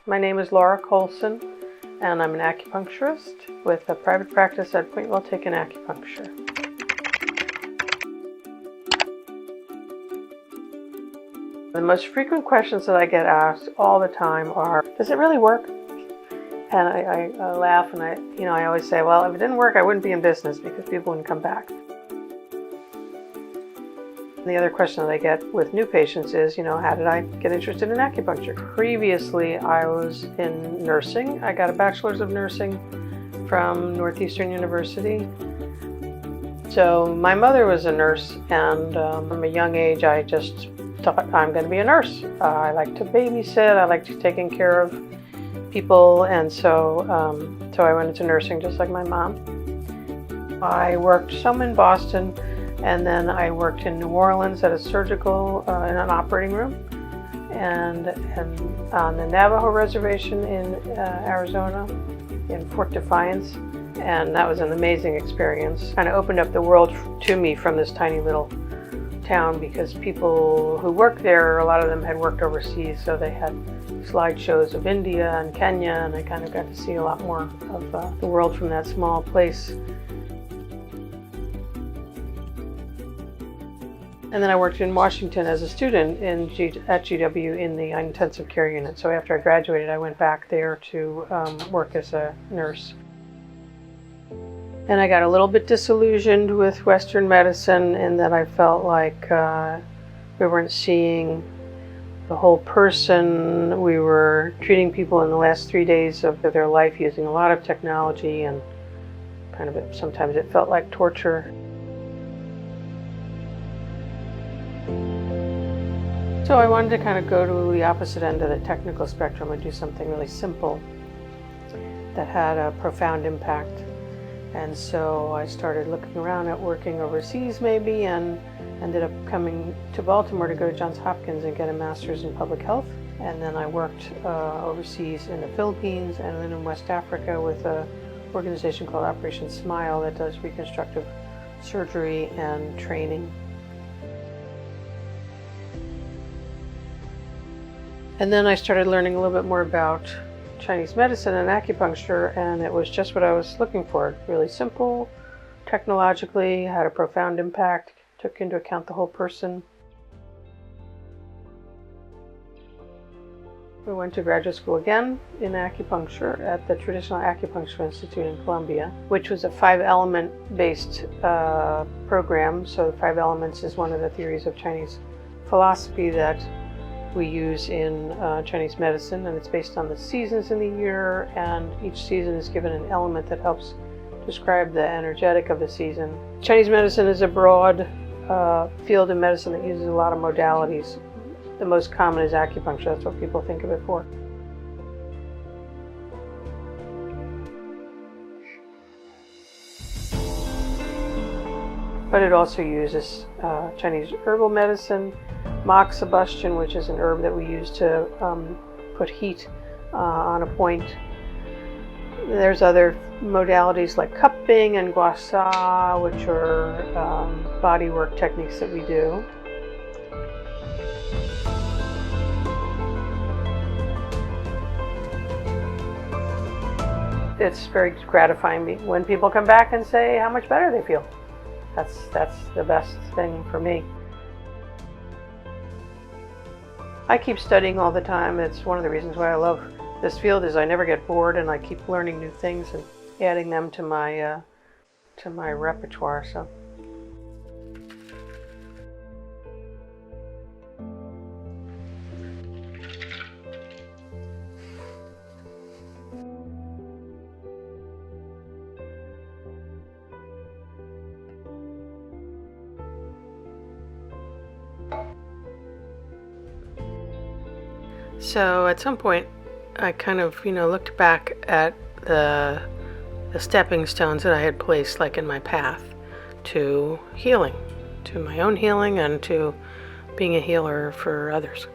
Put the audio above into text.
My name is Laura Colson, and I'm an acupuncturist with a private practice at Point Well-Taken Acupuncture. The most frequent questions that I get asked all the time are, does it really work? And I laugh and I always say, well, if it didn't work, I wouldn't be in business because people wouldn't come back. The other question that I get with new patients is, how did I get interested in acupuncture? Previously, I was in nursing. I got a bachelor's of nursing from Northeastern University. So my mother was a nurse, and from a young age, I just thought I'm going to be a nurse. I like to babysit. I like to taking care of people, and so I went into nursing just like my mom. I worked some in Boston. And then I worked in New Orleans at a surgical, in an operating room, and on the Navajo Reservation in Arizona, in Fort Defiance. And that was an amazing experience. Kind of opened up the world to me from this tiny little town, because people who worked there, a lot of them had worked overseas, so they had slideshows of India and Kenya, and I kind of got to see a lot more of the world from that small place. And then I worked in Washington as a student at GW in the intensive care unit. So after I graduated, I went back there to work as a nurse. And I got a little bit disillusioned with Western medicine in that I felt like we weren't seeing the whole person. We were treating people in the last 3 days of their life using a lot of technology, and sometimes it felt like torture. So I wanted to kind of go to the opposite end of the technical spectrum and do something really simple that had a profound impact. And so I started looking around at working overseas maybe, and ended up coming to Baltimore to go to Johns Hopkins and get a master's in public health. And then I worked overseas in the Philippines and then in West Africa with an organization called Operation Smile that does reconstructive surgery and training. And then I started learning a little bit more about Chinese medicine and acupuncture, and it was just what I was looking for. Really simple, technologically, had a profound impact, took into account the whole person. We went to graduate school again in acupuncture at the Traditional Acupuncture Institute in Columbia, which was a 5-element based program. So the 5 elements is one of the theories of Chinese philosophy that we use in Chinese medicine, and it's based on the seasons in the year, and each season is given an element that helps describe the energetic of the season. Chinese medicine is a broad field of medicine that uses a lot of modalities. The most common is acupuncture. That's what people think of it for. But it also uses Chinese herbal medicine, moxibustion, which is an herb that we use to put heat on a point. There's other modalities like cupping and gua sha, which are bodywork techniques that we do. It's very gratifying when people come back and say how much better they feel. That's the best thing for me. I keep studying all the time. It's one of the reasons why I love this field, is I never get bored, and I keep learning new things and adding them to my repertoire. So. So at some point, I kind of, looked back at the stepping stones that I had placed, like in my path to healing, to my own healing and to being a healer for others.